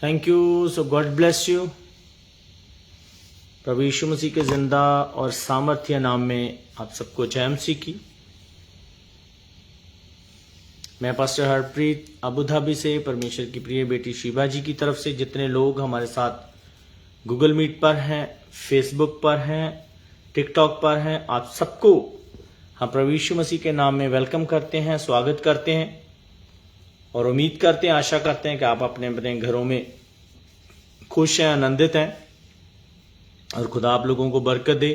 Thank you. So God bless you. प्रभु यीशु मसीह के जिंदा और सामर्थ्य नाम में आप सबको जय मसीह की। मैं पास्टर हरप्रीत अबू धाबी से परमेश्वर की प्रिय बेटी शिवा जी की तरफ से जितने लोग हमारे साथ गूगल मीट पर हैं, फेसबुक पर हैं, टिकटॉक पर हैं, आप सबको हम प्रभु यीशु मसीह के नाम में वेलकम करते हैं, स्वागत करते हैं और उम्मीद करते हैं, आशा करते हैं कि आप अपने अपने घरों में खुश हैं, आनंदित हैं और खुदा आप लोगों को बरकत दे।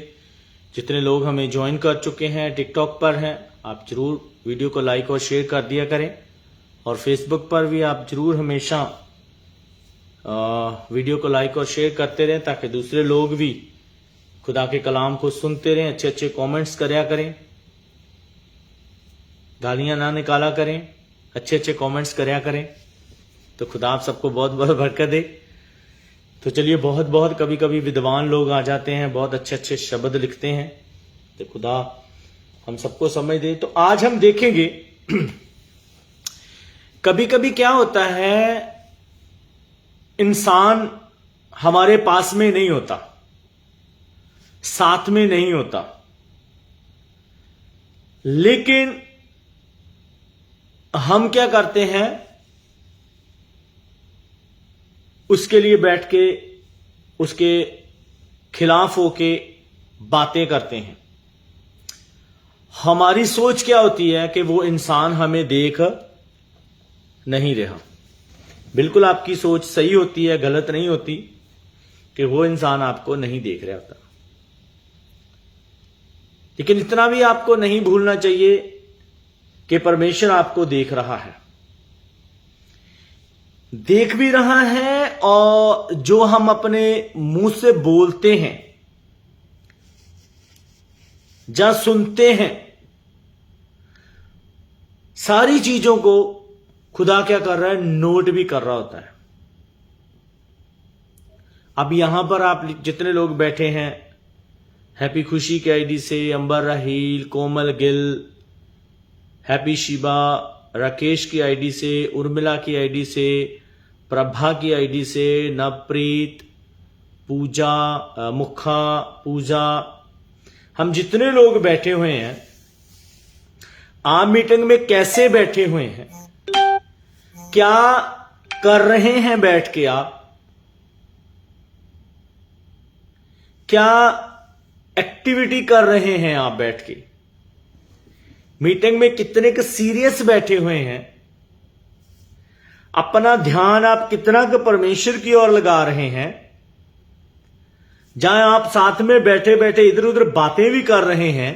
जितने लोग हमें ज्वाइन कर चुके हैं, टिकटॉक पर हैं, आप जरूर वीडियो को लाइक और शेयर कर दिया करें और फेसबुक पर भी आप जरूर हमेशा वीडियो को लाइक और शेयर करते रहें ताकि दूसरे लोग भी खुदा के कलाम को सुनते रहें। अच्छे अच्छे कमेंट्स करया करें, गालियां ना निकाला करें, अच्छे अच्छे कमेंट्स करया करें, तो खुदा आप सबको बहुत बहुत बरकत दे। तो चलिए, बहुत बहुत कभी कभी विद्वान लोग आ जाते हैं, बहुत अच्छे अच्छे शब्द लिखते हैं, तो खुदा हम सबको समझ दे। तो आज हम देखेंगे कभी कभी क्या होता है, इंसान हमारे पास में नहीं होता, साथ में नहीं होता, लेकिन हम क्या करते हैं, उसके लिए बैठ के उसके खिलाफ होके बातें करते हैं। हमारी सोच क्या होती है कि वो इंसान हमें देख नहीं रहा। बिल्कुल आपकी सोच सही होती है, गलत नहीं होती कि वो इंसान आपको नहीं देख रहा होता, लेकिन इतना भी आपको नहीं भूलना चाहिए कि परमेश्वर आपको देख रहा है, देख भी रहा है, और जो हम अपने मुंह से बोलते हैं, जहां सुनते हैं, सारी चीजों को खुदा क्या कर रहा है, नोट भी कर रहा होता है। अब यहां पर आप जितने लोग बैठे हैं, हैप्पी खुशी के आईडी से अंबर राहील, कोमल गिल, हैप्पी शिबा, राकेश की आईडी से, उर्मिला की आईडी से, प्रभा की आईडी से, नवप्रीत, पूजा, मुखा, पूजा, हम जितने लोग बैठे हुए हैं, आप मीटिंग में कैसे बैठे हुए हैं, क्या कर रहे हैं बैठ के, आप क्या एक्टिविटी कर रहे हैं, आप बैठ के मीटिंग में कितने के सीरियस बैठे हुए हैं, अपना ध्यान आप कितना का परमेश्वर की ओर लगा रहे हैं, जहां आप साथ में बैठे बैठे इधर उधर बातें भी कर रहे हैं,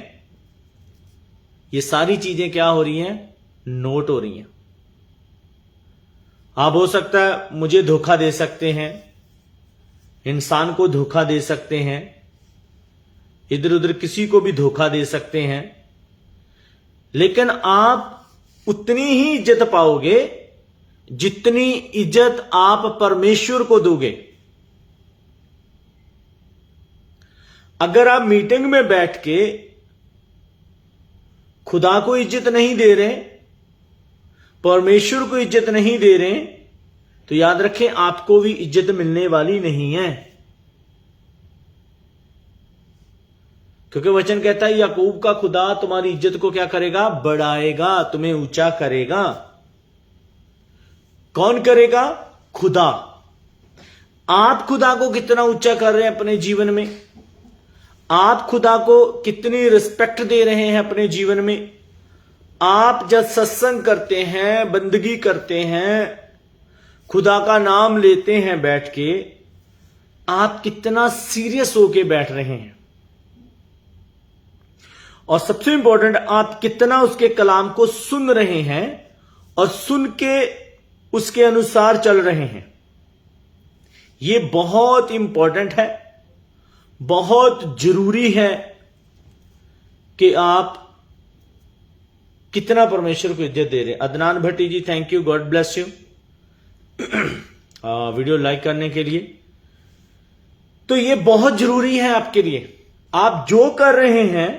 ये सारी चीजें क्या हो रही हैं, नोट हो रही हैं। आप हो सकता है मुझे धोखा दे सकते हैं, इंसान को धोखा दे सकते हैं, इधर उधर किसी को भी धोखा दे सकते हैं, लेकिन आप उतनी ही इज्जत पाओगे जितनी इज्जत आप परमेश्वर को दोगे। अगर आप मीटिंग में बैठ के खुदा को इज्जत नहीं दे रहे, परमेश्वर को इज्जत नहीं दे रहे, तो याद रखें आपको भी इज्जत मिलने वाली नहीं है, क्योंकि वचन कहता है याकूब का खुदा तुम्हारी इज्जत को क्या करेगा, बढ़ाएगा, तुम्हें ऊंचा करेगा। कौन करेगा? खुदा। आप खुदा को कितना ऊंचा कर रहे हैं अपने जीवन में, आप खुदा को कितनी रिस्पेक्ट दे रहे हैं अपने जीवन में। आप जब सत्संग करते हैं, बंदगी करते हैं, खुदा का नाम लेते हैं बैठ के, आप कितना सीरियस होके बैठ रहे हैं, और सबसे इंपॉर्टेंट आप कितना उसके कलाम को सुन रहे हैं और सुन के उसके अनुसार चल रहे हैं। यह बहुत इंपॉर्टेंट है, बहुत जरूरी है कि आप कितना परमेश्वर को इज्जत दे रहे हैं। Adnan Bhatti ji, thank you, God bless you video like करने के लिए। तो यह बहुत जरूरी है आपके लिए। आप जो कर रहे हैं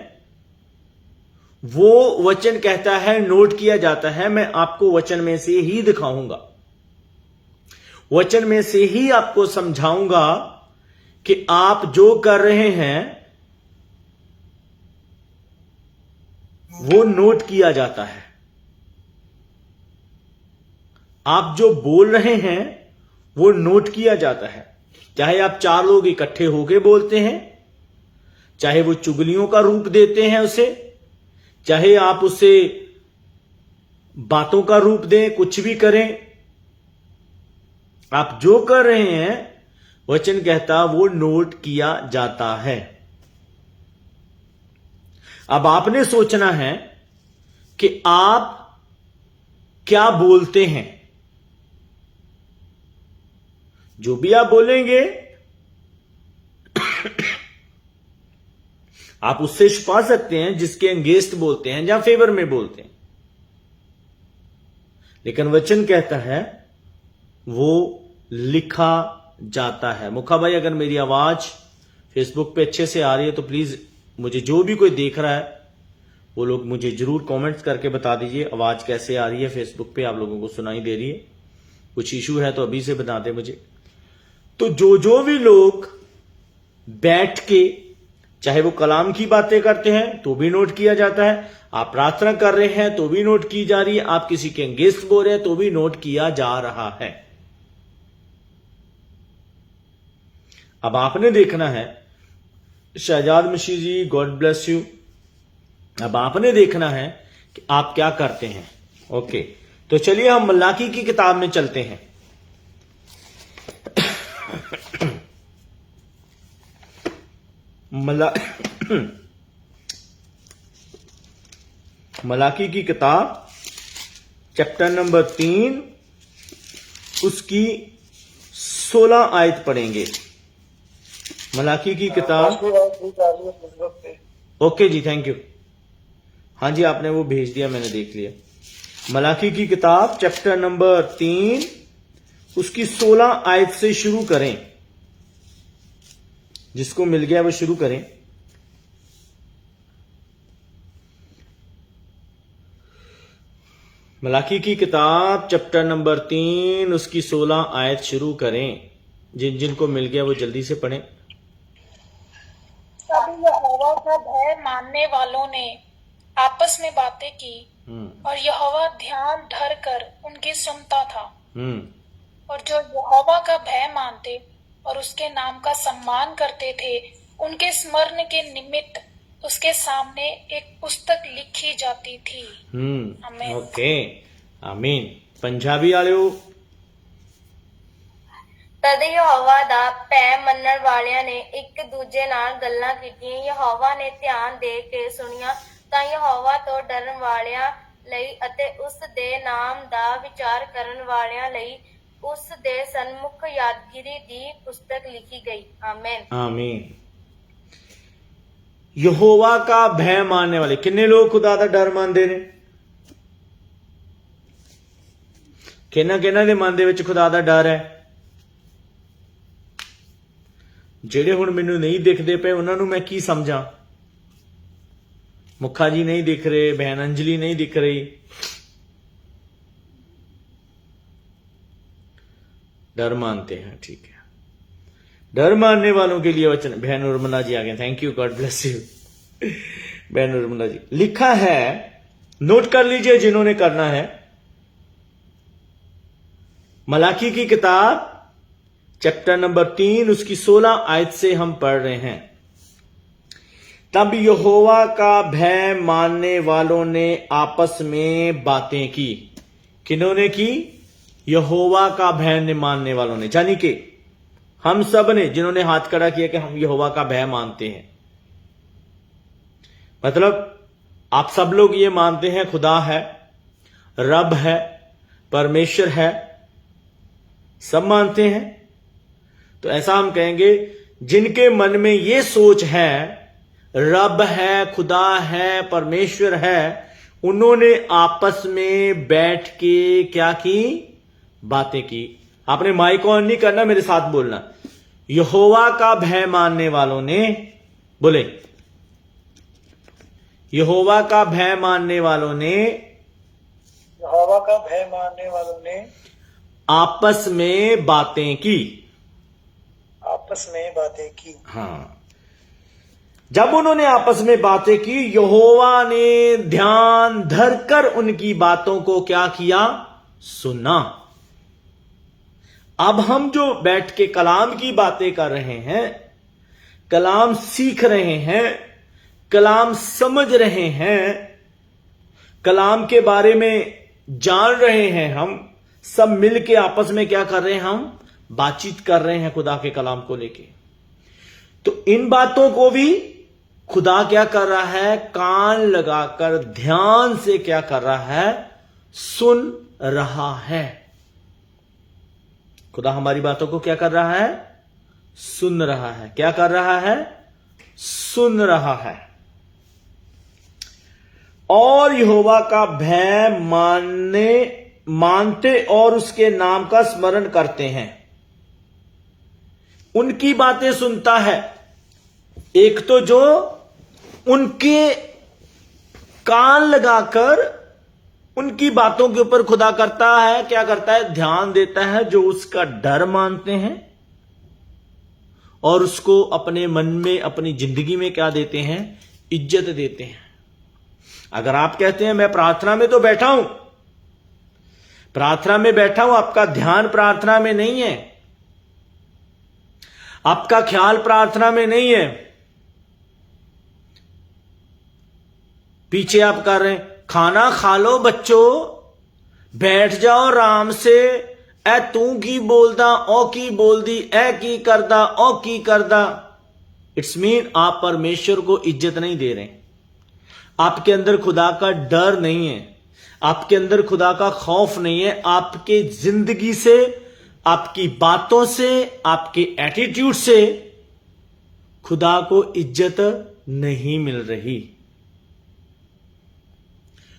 वो वचन कहता है नोट किया जाता है। मैं आपको वचन में से ही दिखाऊंगा। वचन में से ही आपको समझाऊंगा कि आप जो कर रहे हैं वो नोट किया जाता है। आप जो बोल रहे हैं वो नोट किया जाता है। चाहे आप 4 लोग इकट्ठे होके बोलते हैं, चाहे वो चुगलियों का रूप देते हैं उसे, चाहे आप उसे बातों का रूप दें, कुछ भी करें, आप जो कर रहे हैं वचन कहता वो नोट किया जाता है। अब आपने सोचना है कि आप क्या बोलते हैं। जो भी आप बोलेंगे आप उससे छुपा सकते हैं जिसके अगेंस्ट बोलते हैं या फेवर में बोलते हैं, लेकिन वचन कहता है वो लिखा जाता है। मुखा भाई, अगर मेरी आवाज फेसबुक पे अच्छे से आ रही है तो प्लीज मुझे, जो भी कोई देख रहा है वो लोग मुझे जरूर कमेंट्स करके बता दीजिए आवाज कैसे आ रही है। फेसबुक पे आप लोगों को सुनाई दे रही है? कुछ इशू है तो अभी से बता दें मुझे। तो जो भी लोग बैठ के, चाहे वो कलाम की बातें करते हैं तो भी नोट किया जाता है, आप प्रार्थना कर रहे हैं तो भी नोट की जा रही है, आप किसी के अगेंस्ट बोल रहे हैं तो भी नोट किया जा रहा है। अब आपने देखना है, शहजाद मसीह जी गॉड ब्लेस यू, अब आपने देखना है कि आप क्या करते हैं। ओके, तो चलिए हम मलाकी की किताब में चलते हैं। मलाकी की किताब चैप्टर नंबर 3 उसकी 16 आयत पढ़ेंगे। मलाकी की किताब, ओके जी, थैंक यू। हाँ जी, आपने वो भेज दिया, मैंने देख लिया। मलाकी की किताब चैप्टर नंबर 3 उसकी 16 आयत से शुरू करें। जिसको मिल गया वो शुरू करें। मलाकी की किताब चैप्टर नंबर 3 उसकी 16 आयत शुरू करें। जिनको मिल गया वो जल्दी से पढ़ें। तब यहोवा का भय मानने वालों ने आपस में बातें की और यहोवा ध्यान धर कर उनकी सुनता था। और जो यहोवा का भय मानते और उसके नाम का सम्मान करते थे, उनके स्मरण के निमित्त उसके सामने एक पुस्तक लिखी जाती थी। आमीन। ओके, आमीन। पंजाबी वाले तद यहोवा दा भै मनण वालियां ने एक दूजे नाल गल्लां कीतियां। यहोवा ने ध्यान दे के सुनिया तां यहोवा तो डरन वालियां लई अते उस दे नाम दा विचार करन वालियां लई उस दे सन्मुख यादगिरी दी पुस्तक लिखी गई। आमीन, आमीन। यहोवा का भय मानने वाले किन्ने लोग खुदा दा डर मानते ने? किन्ना दे मन दे विच खुदा दा डर है? ਜਿਹੜੇ ਹੁਣ ਮੈਨੂੰ नहीं दिखते पे उन्होंने मैं की समझा? मुखा जी नहीं दिख रहे, बहन अंजलि नहीं दिख रही, डर मानते हैं, ठीक है। डर मानने वालों के लिए वचन, बहन उर्मिला जी आ गए, thank you, God bless you. बहन उर्मिला जी, लिखा है, नोट कर लीजिए जिन्होंने करना है। मलाकी की किताब चैप्टर नंबर 3 उसकी 16 आयत से हम पढ़ रहे हैं। तब यहोवा का भय मानने वालों ने आपस में बातें की। किन्होंने की? यहोवा का भय मानने वालों ने, यानी कि हम सब ने, जिन्होंने हाथ खड़ा किया कि हम यहोवा का भय मानते हैं। मतलब आप सब लोग ये मानते हैं खुदा है, रब है, परमेश्वर है, सब मानते हैं। तो ऐसा हम कहेंगे, जिनके मन में ये सोच है रब है, खुदा है, परमेश्वर है, उन्होंने आपस में बैठ के क्या की? बातें की। आपने माइक ऑन नहीं करना, मेरे साथ बोलना। यहोवा का भय मानने वालों ने, बोले, यहोवा का भय मानने वालों ने, यहोवा का भय मानने वालों ने आपस में बातें की। आपस में बातें की। हाँ, जब उन्होंने आपस में बातें की, यहोवा ने ध्यान धरकर उनकी बातों को क्या किया? सुना। अब हम जो बैठ के कलाम की बातें कर रहे हैं, कलाम सीख रहे हैं, कलाम समझ रहे हैं, कलाम के बारे में जान रहे हैं, हम सब मिलके आपस में क्या कर रहे हैं? हम बातचीत कर रहे हैं खुदा के कलाम को लेके। तो इन बातों को भी खुदा क्या कर रहा है? कान लगाकर ध्यान से क्या कर रहा है? सुन रहा है। खुदा हमारी बातों को क्या कर रहा है? सुन रहा है। क्या कर रहा है? सुन रहा है। और यहोवा का भय मानते और उसके नाम का स्मरण करते हैं। उनकी बातें सुनता है। एक तो जो उनके कान लगाकर उनकी बातों के ऊपर खुदा करता है, क्या करता है? ध्यान देता है। जो उसका डर मानते हैं और उसको अपने मन में, अपनी जिंदगी में क्या देते हैं? इज्जत देते हैं। अगर आप कहते हैं मैं प्रार्थना में तो बैठा हूं, प्रार्थना में बैठा हूं, आपका ध्यान प्रार्थना में नहीं है, आपका ख्याल प्रार्थना में नहीं है, पीछे आप कर रहे हैं खाना खा लो बच्चों, बैठ जाओ आराम से, ए तू की बोलदा, ओ की बोलदी, ए की करदा, ओ की करदा। इट्स मीन आप परमेश्वर को इज्जत नहीं दे रहे। आपके अंदर खुदा का डर नहीं है, आपके अंदर खुदा का खौफ नहीं है। आपके जिंदगी से, आपकी बातों से, आपके एटीट्यूड से खुदा को इज्जत नहीं मिल रही।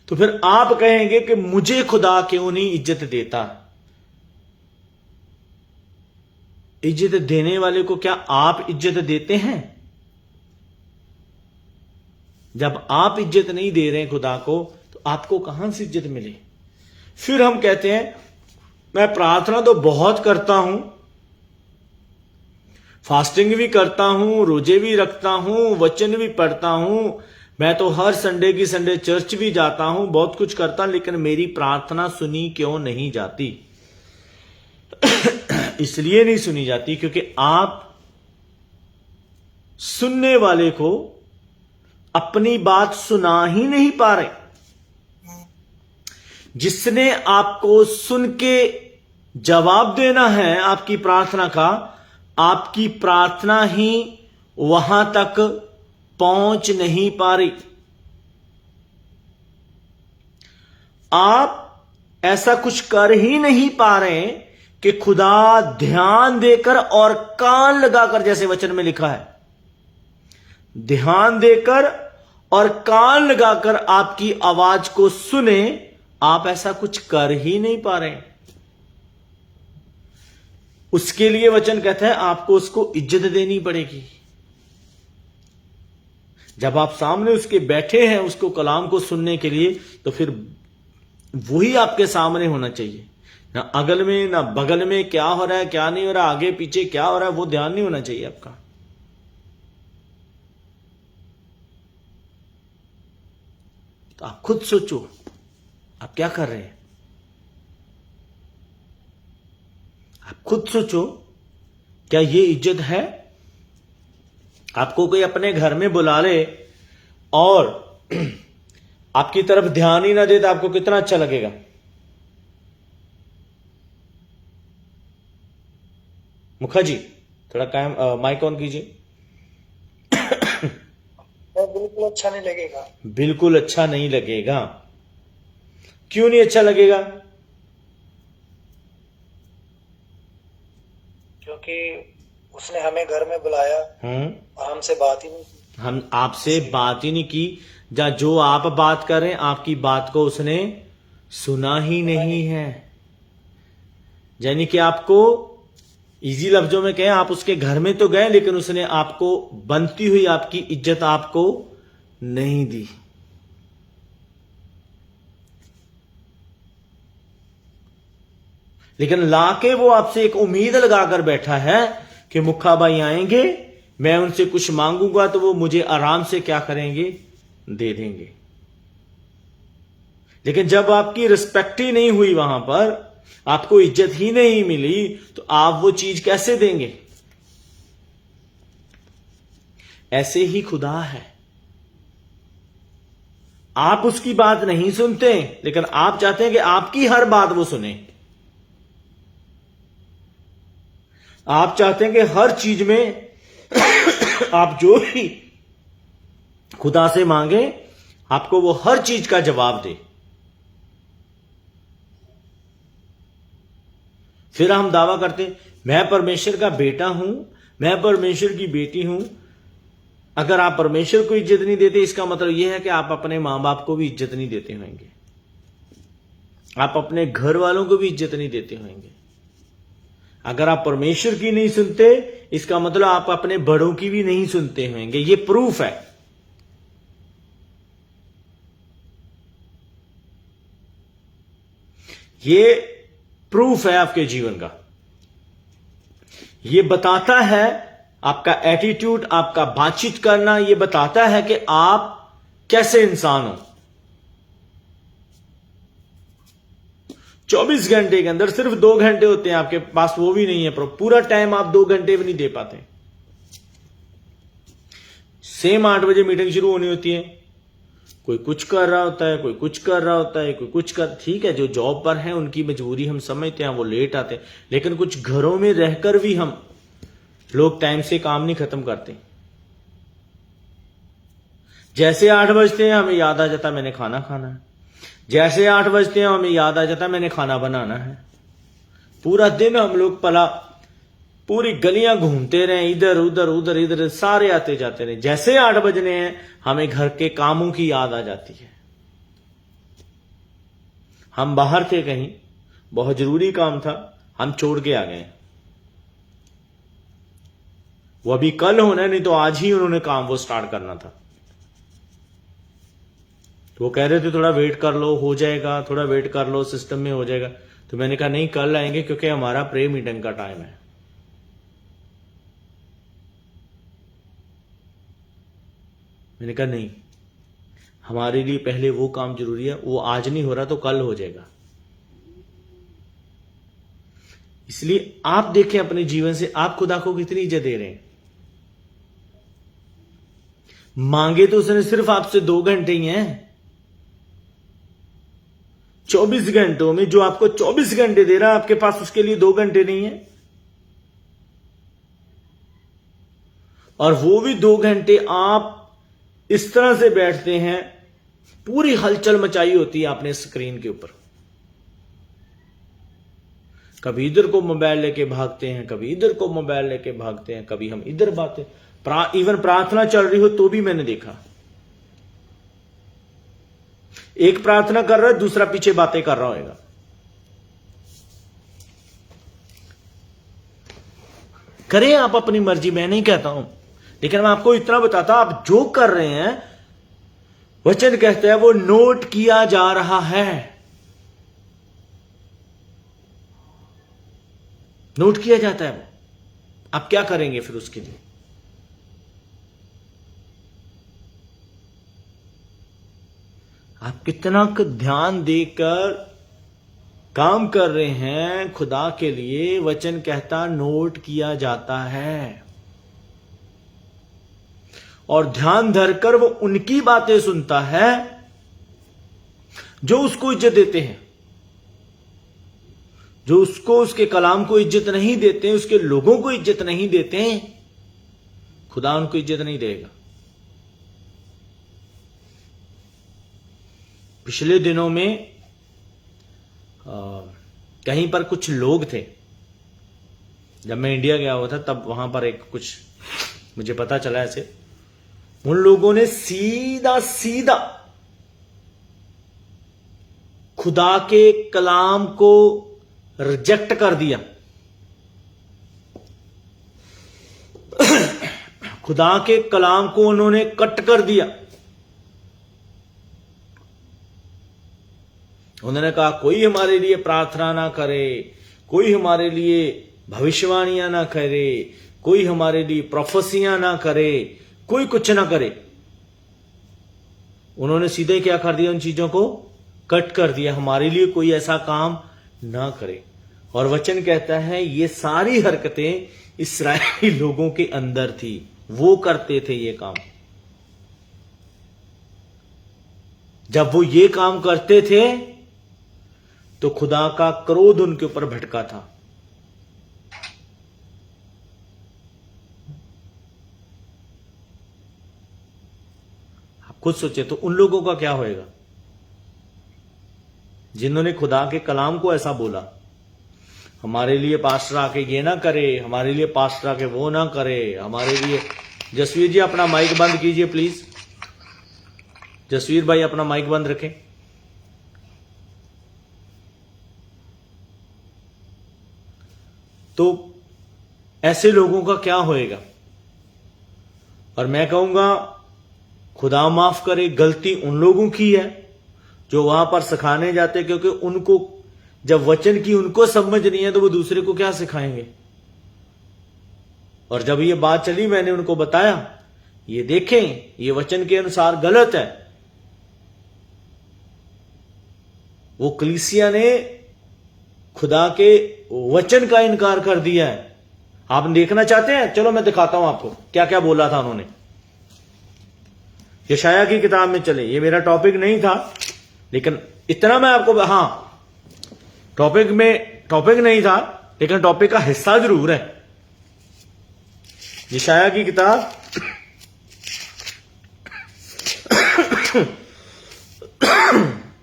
तो फिर आप कहेंगे कि मुझे खुदा क्यों नहीं इज्जत देता? इज्जत देने वाले को क्या आप इज्जत देते हैं? जब आप इज्जत नहीं दे रहे हैं खुदा को, तो आपको कहां से इज्जत मिले? फिर हम कहते हैं मैं प्रार्थना तो बहुत करता हूं, फास्टिंग भी करता हूं, रोजे भी रखता हूं, वचन भी पढ़ता हूं, मैं तो हर संडे की संडे चर्च भी जाता हूं, बहुत कुछ करता, लेकिन मेरी प्रार्थना सुनी क्यों नहीं जाती? इसलिए नहीं सुनी जाती क्योंकि आप सुनने वाले को अपनी बात सुना ही नहीं पा रहे। जिसने आपको सुन के जवाब देना है आपकी प्रार्थना का, आपकी प्रार्थना ही वहां तक पहुंच नहीं पा रही। आप ऐसा कुछ कर ही नहीं पा रहे कि खुदा ध्यान देकर और कान लगाकर, जैसे वचन में लिखा है, ध्यान देकर और कान लगाकर आपकी आवाज को सुने। आप ऐसा कुछ कर ही नहीं पा रहे। उसके लिए वचन कहता है आपको उसको इज्जत देनी पड़ेगी। जब आप सामने उसके बैठे हैं उसको कलाम को सुनने के लिए, तो फिर वही आपके सामने होना चाहिए। ना अगल में ना बगल में क्या हो रहा है, क्या नहीं हो रहा, आगे पीछे क्या हो रहा है, वो ध्यान नहीं होना चाहिए आपका। तो आप खुद सोचो आप क्या कर रहे हैं। आप खुद सोचो, क्या ये इज्जत है? आपको कोई अपने घर में बुला ले और आपकी तरफ ध्यान ही ना दे तो आपको कितना अच्छा लगेगा? मुखा जी थोड़ा कायम माइक ऑन कीजिए। बिल्कुल अच्छा नहीं लगेगा। बिल्कुल अच्छा नहीं लगेगा। क्यों नहीं अच्छा लगेगा? क्योंकि उसने हमें घर में बुलाया और हमसे बात ही नहीं की। हम आपसे बात ही नहीं की, या जो आप बात कर रहे हैं आपकी बात को उसने सुना ही नहीं है। यानी कि आपको इजी लफ्जों में कहें, आप उसके घर में तो गए लेकिन उसने आपको बनती हुई आपकी इज्जत आपको नहीं दी। लेकिन लाके वो आपसे एक उम्मीद लगाकर बैठा है कि मुखा भाई आएंगे, मैं उनसे कुछ मांगूंगा तो वो मुझे आराम से क्या करेंगे, दे देंगे। लेकिन जब आपकी रिस्पेक्ट ही नहीं हुई, वहां पर आपको इज्जत ही नहीं मिली, तो आप वो चीज कैसे देंगे? ऐसे ही खुदा है। आप उसकी बात नहीं सुनते, लेकिन आप चाहते हैं कि आपकी हर बात वो सुने। आप चाहते हैं कि हर चीज में आप जो भी खुदा से मांगे, आपको वो हर चीज का जवाब दे। फिर हम दावा करते हैं, मैं परमेश्वर का बेटा हूं, मैं परमेश्वर की बेटी हूं। अगर आप परमेश्वर को इज्जत नहीं देते, इसका मतलब यह है कि आप अपने मां बाप को भी इज्जत नहीं देते होंगे, आप अपने घर वालों को भी इज्जत नहीं देते होंगे। अगर आप परमेश्वर की नहीं सुनते, इसका मतलब आप अपने बड़ों की भी नहीं सुनते होंगे। ये प्रूफ है। ये प्रूफ है आपके जीवन का। ये बताता है आपका एटीट्यूड, आपका बातचीत करना, ये बताता है कि आप कैसे इंसान हो। 24 घंटे के अंदर सिर्फ 2 घंटे होते हैं आपके पास, वो भी नहीं है, पूरा टाइम आप 2 घंटे भी नहीं दे पाते। सेम 8 बजे मीटिंग शुरू होनी होती है, कोई कुछ कर रहा होता है, कोई कुछ कर रहा होता है, कोई कुछ कर, ठीक है, जो जॉब पर है उनकी मजबूरी हम समझते हैं, वो लेट आते हैं। लेकिन कुछ घरों में रहकर भी हम लोग टाइम से काम नहीं खत्म करते। जैसे 8 बजते हैं हमें याद आ जाता मैंने खाना खाना है, जैसे 8 बजते हैं हमें याद आ जाता मैंने खाना बनाना है। पूरा दिन हम लोग पूरी गलियां घूमते रहे, इधर उधर उधर इधर, सारे आते जाते रहे। जैसे 8 बजने हैं हमें घर के कामों की याद आ जाती है। हम बाहर थे कहीं, बहुत जरूरी काम था, हम छोड़ के आ गए। वो अभी कल होना है, नहीं तो आज ही उन्होंने काम वो स्टार्ट करना था। तो वो कह रहे थे थोड़ा वेट कर लो, हो जाएगा, थोड़ा वेट कर लो, सिस्टम में हो जाएगा। तो मैंने कहा नहीं, कल आएंगे क्योंकि हमारा प्रे मीटिंग का टाइम है। मैंने कहा नहीं, हमारे लिए पहले वो काम जरूरी है, वो आज नहीं हो रहा तो कल हो जाएगा। इसलिए आप देखें अपने जीवन से आप खुदा को कितनी इज्जत दे रहे हैं। मांगे तो उसने सिर्फ आपसे 2 घंटे ही हैं। 24 घंटों में जो आपको 24 घंटे दे रहा है, आपके पास उसके लिए 2 घंटे नहीं है। और वो भी 2 घंटे आप इस तरह से बैठते हैं, पूरी हलचल मचाई होती है आपने स्क्रीन के ऊपर। कभी इधर को मोबाइल लेके भागते हैं, कभी इधर को मोबाइल लेके भागते हैं, कभी हम इधर बातें, इवन प्रार्थना चल रही हो तो भी मैंने देखा, एक प्रार्थना कर रहा है, दूसरा पीछे बातें कर रहा होगा। करें आप अपनी मर्जी, मैं नहीं कहता हूं, लेकिन मैं आपको इतना बताता, आप जो कर रहे हैं वचन कहते हैं वो नोट किया जा रहा है। नोट किया जाता है वो। आप क्या करेंगे फिर उसके लिए? आप कितना ध्यान देकर काम कर रहे हैं खुदा के लिए, वचन कहता नोट किया जाता है। और ध्यान धरकर वो उनकी बातें सुनता है जो उसको इज्जत देते हैं। जो उसको, उसके कलाम को इज्जत नहीं देते, उसके लोगों को इज्जत नहीं देते, खुदा उनको इज्जत नहीं देगा। पिछले दिनों में कहीं पर कुछ लोग थे, जब मैं इंडिया गया हुआ था तब वहां पर एक कुछ मुझे पता चला ऐसे, उन लोगों ने सीधा सीधा खुदा के कलाम को रिजेक्ट कर दिया। खुदा के कलाम को उन्होंने कट कर दिया। उन्होंने कहा कोई हमारे लिए प्रार्थना ना करे, कोई हमारे लिए भविष्यवाणियां ना करे, कोई हमारे लिए प्रोफेसियां ना करे, कोई कुछ ना करे। उन्होंने सीधे क्या कर दिया, उन चीजों को कट कर दिया, हमारे लिए कोई ऐसा काम ना करे। और वचन कहता है ये सारी हरकतें इस्राएली लोगों के अंदर थी, वो करते थे ये काम। जब वो ये काम करते थे तो खुदा का क्रोध उनके ऊपर भटका था। आप खुद सोचे तो उन लोगों का क्या होएगा जिन्होंने खुदा के कलाम को ऐसा बोला, हमारे लिए पास्टर आके ये ना करे, हमारे लिए पास्टर आके वो ना करे, हमारे लिए। जसवीर जी अपना माइक बंद कीजिए प्लीज, जसवीर भाई अपना माइक बंद रखें। तो ऐसे लोगों का क्या होएगा? और मैं कहूंगा खुदा माफ करे, गलती उन लोगों की है जो वहां पर सिखाने जाते, क्योंकि उनको जब वचन की उनको समझ नहीं है तो वो दूसरे को क्या सिखाएंगे। और जब ये बात चली मैंने उनको बताया, ये देखें ये वचन के अनुसार गलत है। वो कलीसिया ने खुदा के वचन का इनकार कर दिया है। आप देखना चाहते हैं? चलो मैं दिखाता हूं आपको क्या क्या बोला था उन्होंने। यशाया की किताब में चले, ये मेरा टॉपिक नहीं था लेकिन इतना मैं आपको, हां टॉपिक नहीं था लेकिन टॉपिक का हिस्सा जरूर है। यशाया की किताब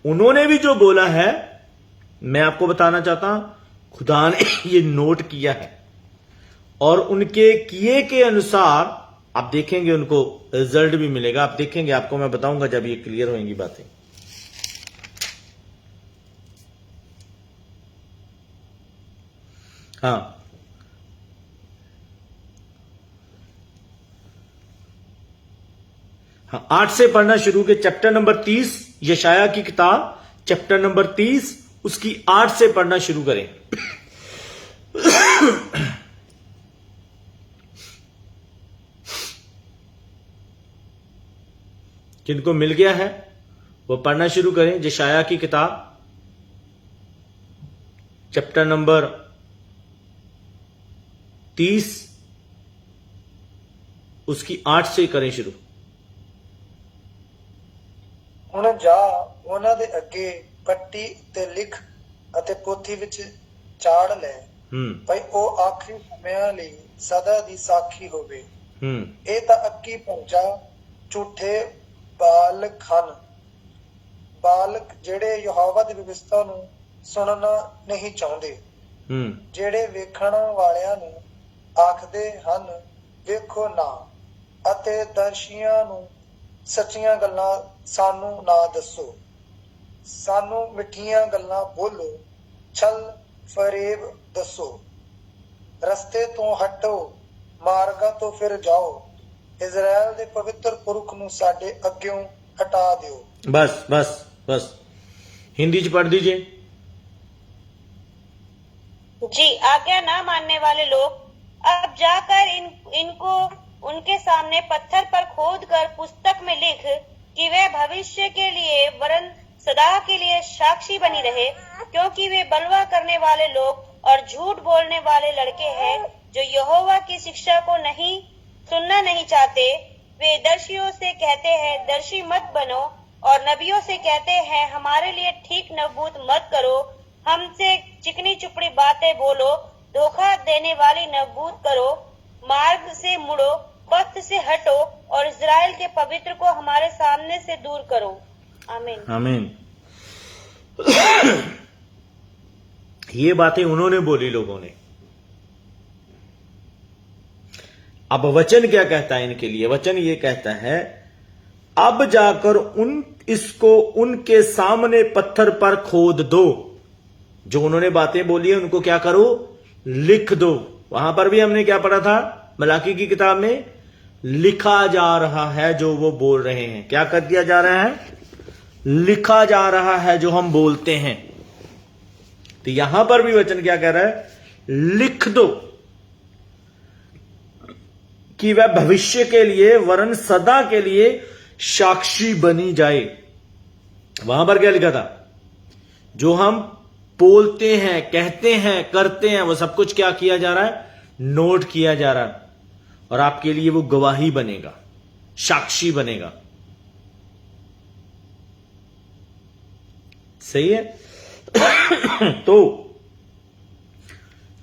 उन्होंने भी जो बोला है मैं आपको बताना चाहता हूं, खुदा ने ये नोट किया है और उनके किए के अनुसार आप देखेंगे उनको रिजल्ट भी मिलेगा। आप देखेंगे, आपको मैं बताऊंगा जब ये क्लियर होंगी बातें। हाँ हाँ 8 से पढ़ना शुरू के, चैप्टर नंबर 30 यशाया की किताब, चैप्टर नंबर 30 उसकी 8 से पढ़ना शुरू करें। जिनको मिल गया है वो पढ़ना शुरू करें। यशाया की किताब चैप्टर नंबर 30 उसकी 8 से करें शुरू। ਹੁਣ ਜਾ ਉਹਨਾਂ ਦੇ ਅੱਗੇ ਪੱਟੀ ਤੇ ਲਿਖ ਅਤੇ ਪੋਥੀ ਵਿੱਚ ਚਾੜ ਲੈ ਭਈ ਉਹ ਆਖਰੀ ਸਮਿਆਂ ਲਈ ਸਦਾ ਦੀ ਸਾਖੀ ਹੋਵੇ। ਇਹ ਤਾਂ ਅੱਕੀ ਪਹੁੰਚਾ ਝੂਠੇ ਬਾਲਕ ਹਨ, ਬਾਲਕ ਜਿਹੜੇ ਯਹੋਵਾ ਦੀ ਵਿਵਸਥਾ ਨੂੰ ਸੁਣਨਾ ਨਹੀਂ ਚਾਹੁੰਦੇ, ਜਿਹੜੇ ਵੇਖਣ ਵਾਲਿਆਂ ਨੂੰ ਆਖਦੇ ਹਨ ਵੇਖੋ ਨਾ, ਅਤੇ ਦਰਸ਼ੀਆਂ ਨੂੰ ਸੱਚੀਆਂ ਗੱਲਾਂ ਸਾਨੂੰ ਨਾ ਦੱਸੋ, ਸਾਨੂੰ ਮਿੱਠੀਆਂ ਗੱਲਾਂ ਬੋਲੋ, ਛਲ ਫਰੇਬ ਦੱਸੋ, ਰਸਤੇ ਤੋਂ ਹਟੋ, ਮਾਰਗਾਂ ਤੋਂ ਫਿਰ ਜਾਓ, इजराइल ਦੇ पवित्र पुरख ਨੂੰ ਸਾਡੇ ਅੱਗਿਓਂ ਹਟਾ ਦਿਓ। बस बस बस हिंदी च पढ़ दीजिए जी। आज्ञा ना मानने वाले लोग अब जाकर इनको उनके सामने पत्थर पर खोद कर पुस्तक में लिख कि वे भविष्य के लिए वरन सदा के लिए साक्षी बनी रहे, क्योंकि वे बलवा करने वाले लोग और झूठ बोलने वाले लड़के हैं जो यहोवा की शिक्षा को सुनना नहीं चाहते। वे दर्शियों से कहते हैं दर्शी मत बनो, और नबियों से कहते हैं हमारे लिए ठीक नबूत मत करो, हमसे चिकनी चुपड़ी बातें बोलो, धोखा देने वाली नबूत करो, मार्ग से मुड़ो, पथ से हटो और इजराइल के पवित्र को हमारे सामने से दूर करो। आमीन आमीन। ये बातें उन्होंने बोली लोगों ने। अब वचन क्या कहता है इनके लिए? वचन ये कहता है अब जाकर इसको उनके सामने पत्थर पर खोद दो। जो उन्होंने बातें बोली है उनको क्या करो? लिख दो। वहां पर भी हमने क्या पढ़ा था मलाकी की किताब में? लिखा जा रहा है जो वो बोल रहे हैं। क्या कर दिया जा रहा है? लिखा जा रहा है जो हम बोलते हैं। तो यहां पर भी वचन क्या कह रहा है, लिख दो कि वह भविष्य के लिए वरन सदा के लिए साक्षी बनी जाए। वहां पर क्या लिखा था, जो हम बोलते हैं, कहते हैं, करते हैं, वो सब कुछ क्या किया जा रहा है, नोट किया जा रहा है, और आपके लिए वो गवाही बनेगा, साक्षी बनेगा। सही है। तो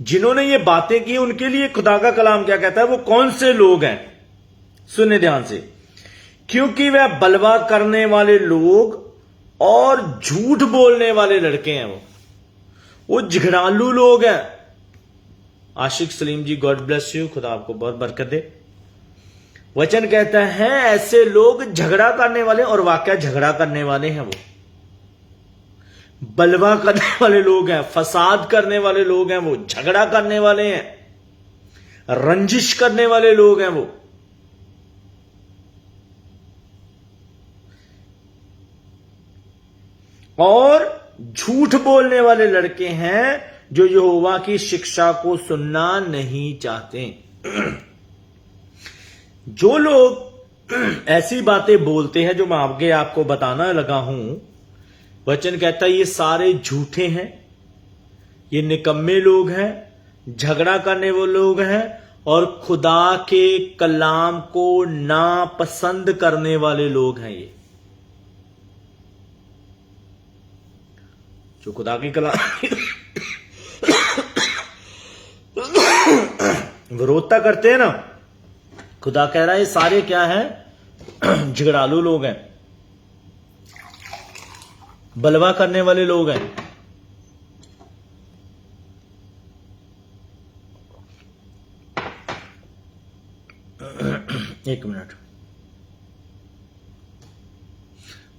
जिन्होंने ये बातें की उनके लिए खुदा का कलाम क्या कहता है, वो कौन से लोग हैं, सुने ध्यान से। क्योंकि वह बलवा करने वाले लोग और झूठ बोलने वाले लड़के हैं, वो झगड़ालू लोग हैं। आशिक सलीम जी, गॉड ब्लेस यू, खुदा आपको बहुत बरकत दे। वचन कहता है ऐसे लोग झगड़ा करने वाले, और वाकया झगड़ा करने वाले हैं, वो बलवा करने वाले लोग हैं, फसाद करने वाले लोग हैं, वो झगड़ा करने वाले हैं, रंजिश करने वाले लोग हैं वो। और झूठ बोलने वाले लड़के हैं जो यहोवा की शिक्षा को सुनना नहीं चाहते। जो लोग ऐसी बातें बोलते हैं जो मैं आगे आपको बताना लगा हूं, वचन कहता है ये सारे झूठे हैं, ये निकम्मे लोग हैं, झगड़ा करने वो लोग हैं, और खुदा के कलाम को नापसंद करने वाले लोग हैं। ये जो खुदा के कलाम विरोधता करते हैं ना, खुदा कह रहा है ये सारे क्या हैं, झगड़ालू लोग हैं, बलवा करने वाले लोग हैं। एक मिनट।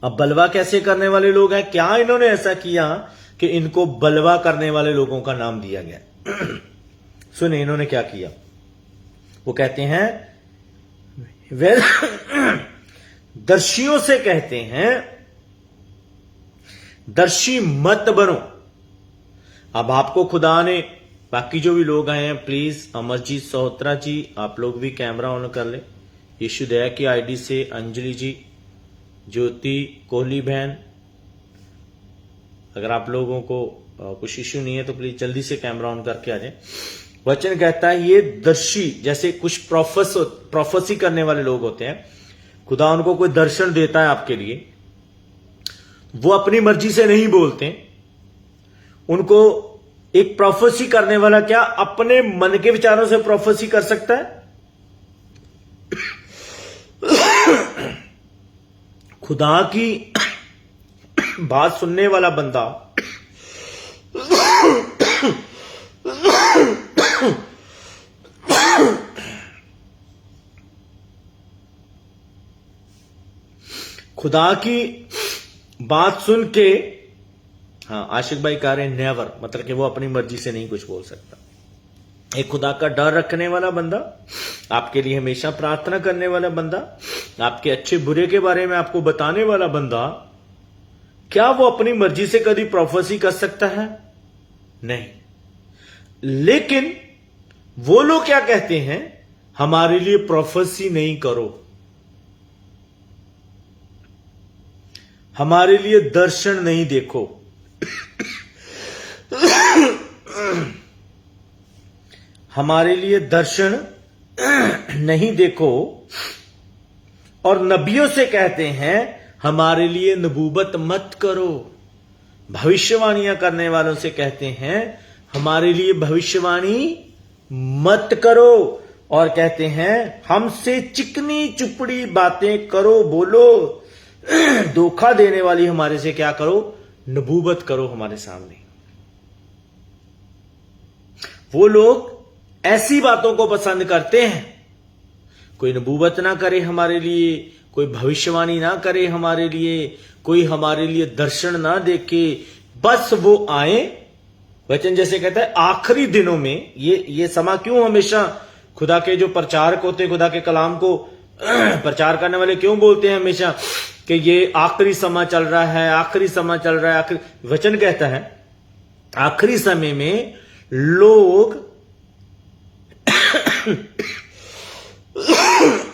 अब बलवा कैसे करने वाले लोग हैं, क्या इन्होंने ऐसा किया कि इनको बलवा करने वाले लोगों का नाम दिया गया। सुने इन्होंने क्या किया, वो कहते हैं वे दर्शियों से कहते हैं दर्शी मत बनो। अब आपको खुदा ने, बाकी जो भी लोग आए हैं प्लीज, अमरजीत सोहत्रा जी आप लोग भी कैमरा ऑन कर ले, यीशु दया की आईडी से अंजलि जी, ज्योति कोहली बहन, अगर आप लोगों को कुछ इश्यू नहीं है तो प्लीज जल्दी से कैमरा ऑन करके आ जाए। वचन कहता है ये दर्शी, जैसे कुछ प्रोफेसी करने वाले लोग होते हैं, खुदा उनको कोई दर्शन देता है आपके लिए, वो अपनी मर्जी से नहीं बोलते। उनको एक प्रोफेसी करने वाला क्या अपने मन के विचारों से प्रोफेसी कर सकता है? खुदा की बात सुनने वाला बंदा खुदा की बात सुन के, हाँ आशिक भाई कह रहे हैं नेवर, मतलब कि वो अपनी मर्जी से नहीं कुछ बोल सकता। एक खुदा का डर रखने वाला बंदा, आपके लिए हमेशा प्रार्थना करने वाला बंदा, आपके अच्छे बुरे के बारे में आपको बताने वाला बंदा, क्या वो अपनी मर्जी से कभी प्रोफेसी कर सकता है? नहीं। लेकिन वो लोग क्या कहते हैं, हमारे लिए प्रोफेसी नहीं करो, हमारे लिए दर्शन नहीं देखो, हमारे लिए दर्शन नहीं देखो। और नबियों से कहते हैं हमारे लिए नबूबत मत करो। भविष्यवाणियां करने वालों से कहते हैं हमारे लिए भविष्यवाणी मत करो, और कहते हैं हमसे चिकनी चुपड़ी बातें करो, बोलो, धोखा देने वाली हमारे से क्या करो, नबूबत करो हमारे सामने। वो लोग ऐसी बातों को पसंद करते हैं, कोई नबूबत ना करे हमारे लिए, कोई भविष्यवाणी ना करे हमारे लिए, कोई हमारे लिए दर्शन ना देखे, बस वो आए। वचन जैसे कहता है आखिरी दिनों में, ये समा क्यों हमेशा खुदा के जो प्रचारक होते हैं, खुदा के कलाम को प्रचार करने वाले क्यों बोलते हैं हमेशा कि ये आखिरी समा चल रहा है, आखिरी समा चल रहा है, आखिरी। वचन कहता है आखिरी समय में लोग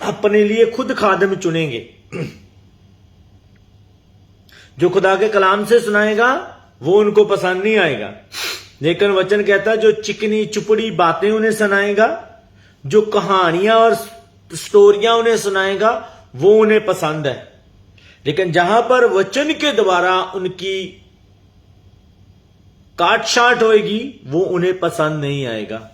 अपने लिए खुद खादिम चुनेंगे। जो खुदा के कलाम से सुनाएगा वो उनको पसंद नहीं आएगा, लेकिन वचन कहता है जो चिकनी चुपड़ी बातें उन्हें सुनाएगा, जो कहानियां और स्टोरियां उन्हें सुनाएगा, वो उन्हें पसंद है। लेकिन जहां पर वचन के द्वारा उनकी काट छांट होएगी वो उन्हें पसंद नहीं आएगा।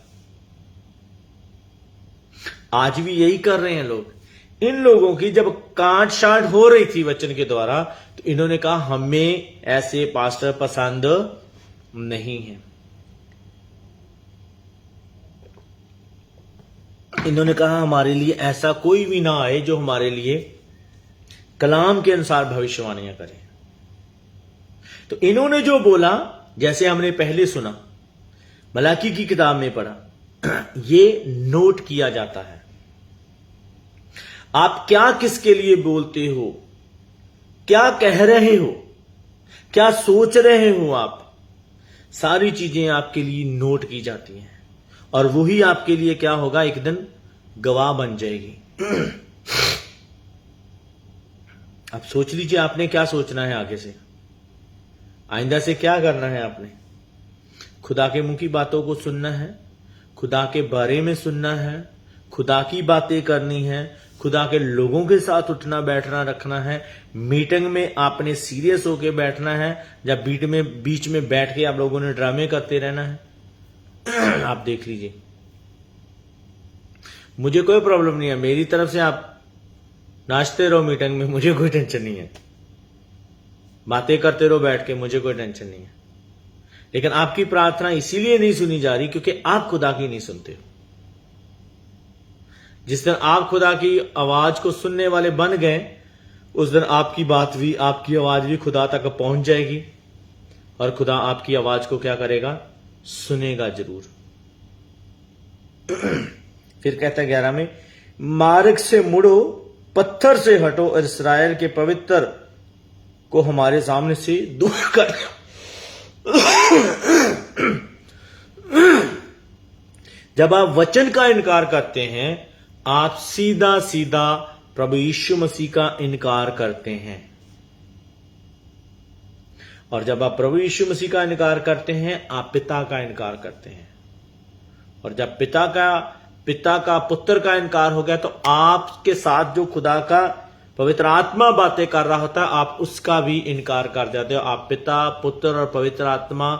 आज भी यही कर रहे हैं लोग। इन लोगों की जब काट छांट हो रही थी वचन के द्वारा, तो इन्होंने कहा हमें ऐसे पास्टर पसंद नहीं है। इन्होंने कहा हमारे लिए ऐसा कोई भी ना आए जो हमारे लिए कलाम के अनुसार भविष्यवाणियां करे। तो इन्होंने जो बोला, जैसे हमने पहले सुना, मलाकी की किताब में पढ़ा, ये नोट किया जाता है। आप क्या किसके लिए बोलते हो, क्या कह रहे हो, क्या सोच रहे हो, आप सारी चीजें आपके लिए नोट की जाती हैं, और वही आपके लिए क्या होगा, एक दिन गवाह बन जाएगी। अब सोच लीजिए आपने क्या सोचना है आगे से, आइंदा से क्या करना है। आपने खुदा के मुंह की बातों को सुनना है, खुदा के बारे में सुनना है, खुदा की बातें करनी है, खुदा के लोगों के साथ उठना बैठना रखना है। मीटिंग में आपने सीरियस होकर बैठना है, जब बीच में बैठ के आप लोगों ने ड्रामे करते रहना है। आप देख लीजिए, मुझे कोई प्रॉब्लम नहीं है, मेरी तरफ से आप नाचते रहो मीटिंग में, मुझे कोई टेंशन नहीं है। बातें करते रहो बैठ के, मुझे कोई टेंशन नहीं है। लेकिन आपकी प्रार्थना इसीलिए नहीं सुनी जा रही क्योंकि आप खुदा की नहीं सुनते हो। जिस दिन आप खुदा की आवाज को सुनने वाले बन गए, उस दिन आपकी बात भी, आपकी आवाज भी खुदा तक पहुंच जाएगी, और खुदा आपकी आवाज को क्या करेगा, सुनेगा जरूर। फिर कहता है 11 में, मार्ग से मुड़ो, पत्थर से हटो और इस्राएल के पवित्र को हमारे सामने से दूर कर। जब आप वचन का इनकार करते हैं, आप सीधा सीधा प्रभु यीशु मसीह का इनकार करते हैं। और जब आप प्रभु यीशु मसीह का इनकार करते हैं, आप पिता का इनकार करते हैं। और जब पिता का पुत्र का इनकार हो गया, तो आपके साथ जो खुदा का पवित्र आत्मा बातें कर रहा होता है, आप उसका भी इनकार कर जाते हो। आप पिता, पुत्र और पवित्र आत्मा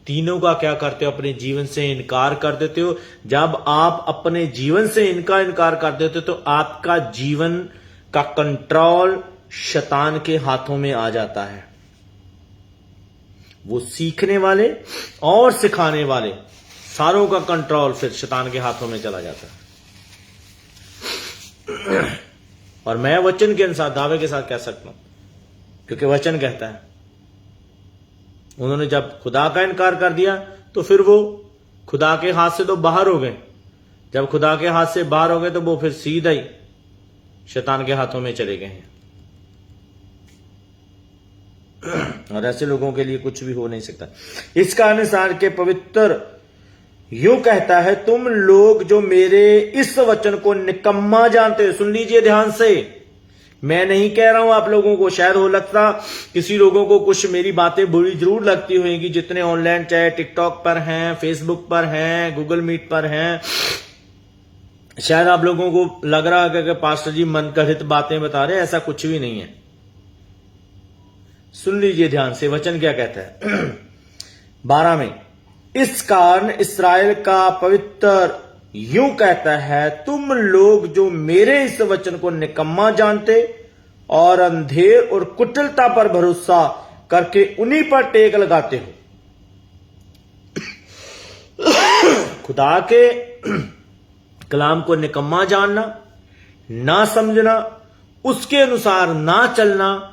तीनों का क्या करते हो, अपने जीवन से इनकार कर देते हो। जब आप अपने जीवन से इनका इनकार कर देते हो, तो आपका जीवन का कंट्रोल शैतान के हाथों में आ जाता है। वो सीखने वाले और सिखाने वाले सारों का कंट्रोल फिर शैतान के हाथों में चला जाता है। और मैं वचन के अनुसार दावे के साथ कह सकता हूं, क्योंकि वचन कहता है, उन्होंने जब खुदा का इनकार कर दिया तो फिर वो खुदा के हाथ से तो बाहर हो गए। जब खुदा के हाथ से बाहर हो गए तो वो फिर सीधा ही शैतान के हाथों में चले गए हैं। और ऐसे लोगों के लिए कुछ भी हो नहीं सकता। इसका अनुसार के पवित्र यूं कहता है, तुम लोग जो मेरे इस वचन को निकम्मा जानते हो। सुन लीजिए ध्यान से, मैं नहीं कह रहा हूं आप लोगों को, शायद हो लगता किसी लोगों को कुछ मेरी बातें बुरी जरूर लगती होंगी, जितने ऑनलाइन चाहे टिकटॉक पर हैं, फेसबुक पर हैं, गूगल मीट पर हैं। शायद आप लोगों को लग रहा है कि पास्टर जी मन गढ़ित बातें बता रहे हैं। ऐसा कुछ भी नहीं है। सुन लीजिए ध्यान से, वचन क्या कहता है 12 में, इस कारण इस्राएल का पवित्र यूं कहता है, तुम लोग जो मेरे इस वचन को निकम्मा जानते और अंधेर और कुटिलता पर भरोसा करके उन्हीं पर टेक लगाते हो। खुदा के कलाम को निकम्मा जानना, ना समझना, उसके अनुसार ना चलना,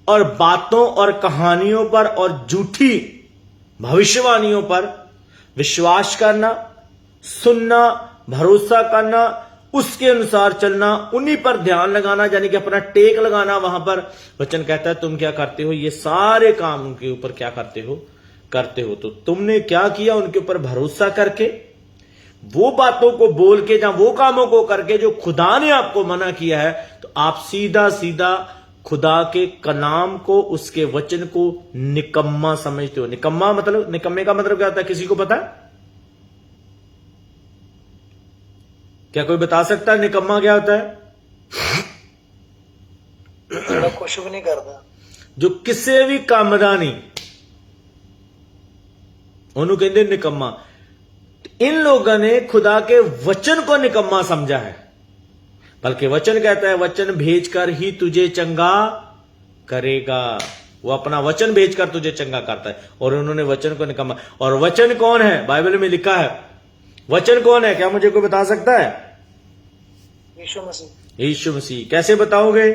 और बातों और कहानियों पर और झूठी भविष्यवाणियों पर विश्वास करना, सुनना, भरोसा करना, उसके अनुसार चलना, उन्हीं पर ध्यान लगाना, यानी कि अपना टेक लगाना। वहां पर वचन कहता है तुम क्या करते हो, ये सारे काम उनके ऊपर क्या करते हो, करते हो। तो तुमने क्या किया, उनके ऊपर भरोसा करके वो बातों को बोल के या वो कामों को करके जो खुदा ने आपको मना किया है, तो आप सीधा सीधा खुदा के कलाम को, उसके वचन को निकम्मा समझते हो। निकम्मा मतलब, निकम्मे का मतलब क्या होता है, किसी को पता है? क्या कोई बता सकता है निकम्मा क्या होता है? कुछ भी नहीं करता, जो किसी भी काम दा नहीं, ਉਹਨੂੰ ਕਹਿੰਦੇ निकम्मा। इन लोगों ने खुदा के वचन को निकम्मा समझा है, बल्कि वचन कहता है वचन भेजकर ही तुझे चंगा करेगा। वो अपना वचन भेजकर तुझे चंगा करता है, और उन्होंने वचन को निकम्मा। और वचन कौन है? बाइबल में लिखा है वचन कौन है, क्या मुझे कोई बता सकता है? यीशु मसीह। यीशु मसीह। कैसे बताओगे?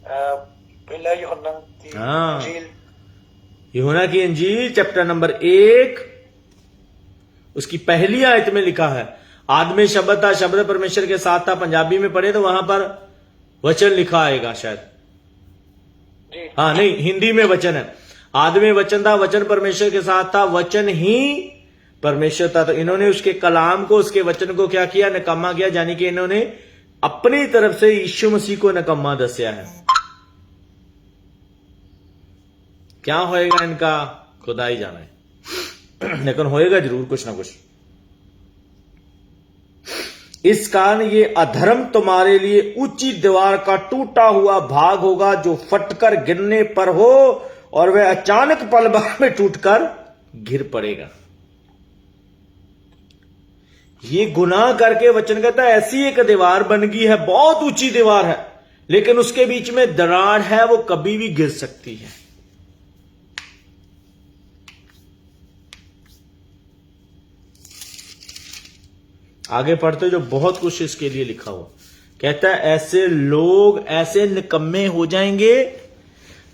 पहला यूहन्ना की हाँ। इंजील, यूहन्ना की इंजील चैप्टर नंबर 1 उसकी पहली आयत में लिखा है, आदि में शब्द था, शब्द परमेश्वर के साथ था। पंजाबी में पढ़े तो वहां पर वचन लिखा आएगा शायद। जी हाँ नहीं, हिंदी में वचन है। आदि में वचन था, वचन परमेश्वर के साथ था, वचन ही परमेश्वर था। तो इन्होंने उसके कलाम को, उसके वचन को क्या किया? निकम्मा किया। यानी कि इन्होंने अपनी तरफ से यीशु मसीह को निकम्मा दसिया है। क्या होएगा इनका, खुदा ही जाना है, लेकिन होएगा जरूर कुछ ना कुछ। इस कारण ये अधर्म तुम्हारे लिए ऊंची दीवार का टूटा हुआ भाग होगा, जो फटकर गिरने पर हो और वह अचानक पल भर में टूटकर गिर पड़ेगा। ये गुनाह करके वचन कहता है ऐसी एक दीवार बन गई है, बहुत ऊंची दीवार है, लेकिन उसके बीच में दरार है, वो कभी भी गिर सकती है। आगे पढ़ते जो बहुत कुछ इसके लिए लिखा हुआ, कहता है ऐसे लोग ऐसे निकम्मे हो जाएंगे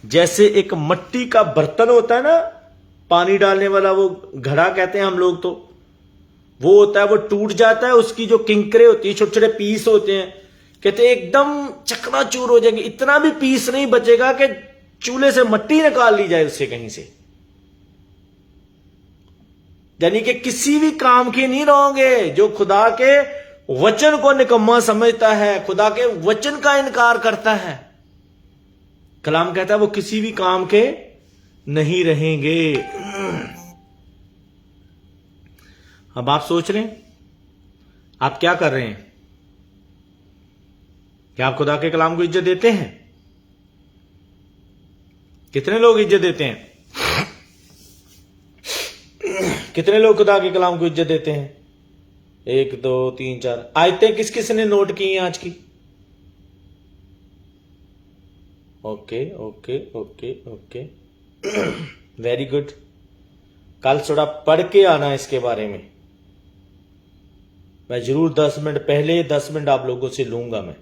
जैसे एक मिट्टी का बर्तन होता है ना, पानी डालने वाला, वो घड़ा कहते हैं हम लोग, तो वो होता है, वो टूट जाता है, उसकी जो किंकरे होती है, छोटे छोटे पीस होते हैं, कहते हैं एकदम चकनाचूर हो जाएंगे, इतना भी पीस नहीं बचेगा कि चूल्हे से मिट्टी निकाल ली जाए उससे कहीं से। यानी कि किसी भी काम के नहीं रहोगे। जो खुदा के वचन को निकम्मा समझता है, खुदा के वचन का इनकार करता है, कलाम कहता है वो किसी भी काम के नहीं रहेंगे। अब आप सोच रहे हैं आप क्या कर रहे हैं? क्या आप खुदा के कलाम को इज्जत देते हैं? कितने लोग इज्जत देते हैं? कितने लोग खुदा के कलाम को इज्जत देते हैं? 1 2 3 4 आयतें किस किस ने नोट की हैं आज की? Okay okay okay okay very good. कल थोड़ा पढ़ के आना इसके बारे में। मैं जरूर 10 मिनट पहले 10 मिनट आप लोगों से लूंगा। मैं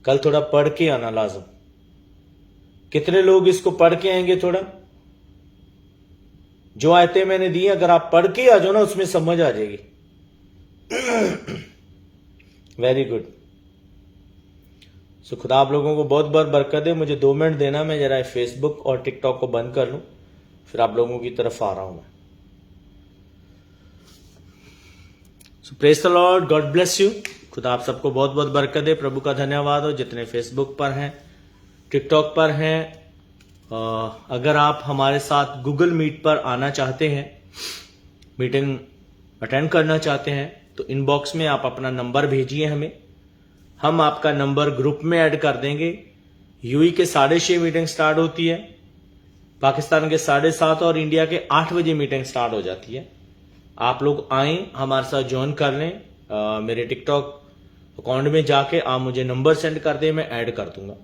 कल थोड़ा पढ़ के आना लाजम। कितने लोग इसको पढ़ के आएंगे? थोड़ा जो आयतें मैंने दी अगर आप पढ़ के आ जाओ ना, उसमें समझ आ जाएगी। Very good. सो खुदा आप लोगों को बहुत बहुत बरकत दे। मुझे 2 मिनट देना, मैं जरा फेसबुक और टिकटॉक को बंद कर लूं, फिर आप लोगों की तरफ आ रहा हूं मैं। So praise the Lord, God bless you. खुदा आप सबको बहुत बहुत बरकत दे। प्रभु का धन्यवाद हो जितने फेसबुक पर हैं, टिकटॉक पर हैं। अगर आप हमारे साथ गूगल मीट पर आना चाहते हैं, मीटिंग अटेंड करना चाहते हैं, तो इनबॉक्स में आप अपना नंबर भेजिए हमें, हम आपका नंबर ग्रुप में ऐड कर देंगे। यूई के 6:30 मीटिंग स्टार्ट होती है, पाकिस्तान के 7:30 और इंडिया के 8 बजे मीटिंग स्टार्ट हो जाती है। आप लोग आए, हमारे साथ ज्वाइन कर लें। मेरे टिकटॉक अकाउंट में जाके आप मुझे नंबर सेंड कर दें, मैं ऐड कर दूंगा,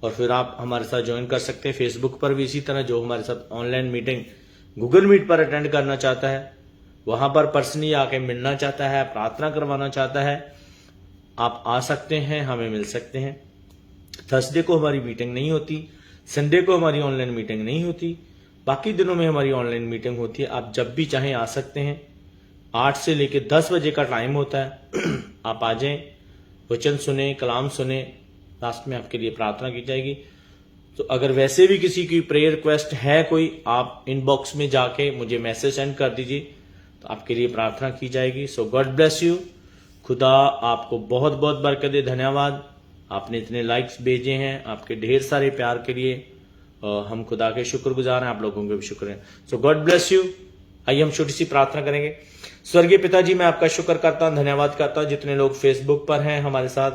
और फिर आप हमारे साथ ज्वाइन कर सकते हैं। फेसबुक पर भी इसी तरह, जो हमारे साथ ऑनलाइन मीटिंग गूगल मीट पर अटेंड करना चाहता है, वहां पर पर्सनली आके मिलना चाहता है, प्रार्थना करवाना चाहता है, आप आ सकते हैं, हमें मिल सकते हैं। थर्सडे को हमारी मीटिंग नहीं होती, संडे को हमारी ऑनलाइन मीटिंग नहीं होती, बाकी दिनों में हमारी ऑनलाइन मीटिंग होती है। आप जब भी चाहें आ सकते हैं। 8 से लेकर 10 बजे का टाइम होता है। आप आ जाएं, वचन सुने, कलाम सुने, लास्ट में आपके लिए प्रार्थना की जाएगी। तो अगर वैसे भी किसी की प्रेयर रिक्वेस्ट है कोई, आप इनबॉक्स में जाके मुझे मैसेज सेंड कर दीजिए, तो आपके लिए प्रार्थना की जाएगी। सो गॉड ब्लेस यू। खुदा आपको बहुत बहुत बरकत दे। धन्यवाद, आपने इतने लाइक्स भेजे हैं, आपके ढेर सारे प्यार के लिए हम खुदा के शुक्रगुजार हैं, आप लोगों के भी शुक्र हैं। सो गॉड ब्लेस यू। आइए हम छोटी सी प्रार्थना करेंगे। स्वर्गीय पिताजी, मैं आपका शुक्र करता हूं, धन्यवाद करता हूं जितने लोग फेसबुक पर हैं हमारे साथ,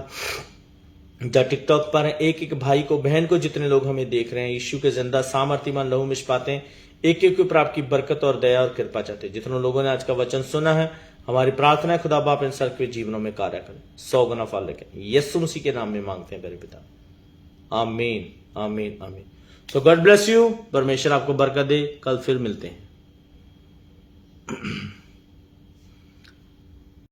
या टिकटॉक पर हैं, एक एक भाई को बहन को जितने लोग हमें देख रहे हैं, यीशु के जिंदा सामर्थ्यमान लहू में पाते हैं, एक एक के ऊपर आपकी बरकत और दया और कृपा चाहते हैं। जितने लोगों ने आज का वचन सुना है, हमारी प्रार्थना है खुदा बाप इन सब के जीवनों में कार्य करें, 100 गुना फल लेकर यीशु मसीह के नाम में मांगते हैं मेरे पिता, आमीन आमीन आमीन। तो गॉड ब्लेस यू, परमेश्वर आपको बरकत दे। कल फिर मिलते हैं।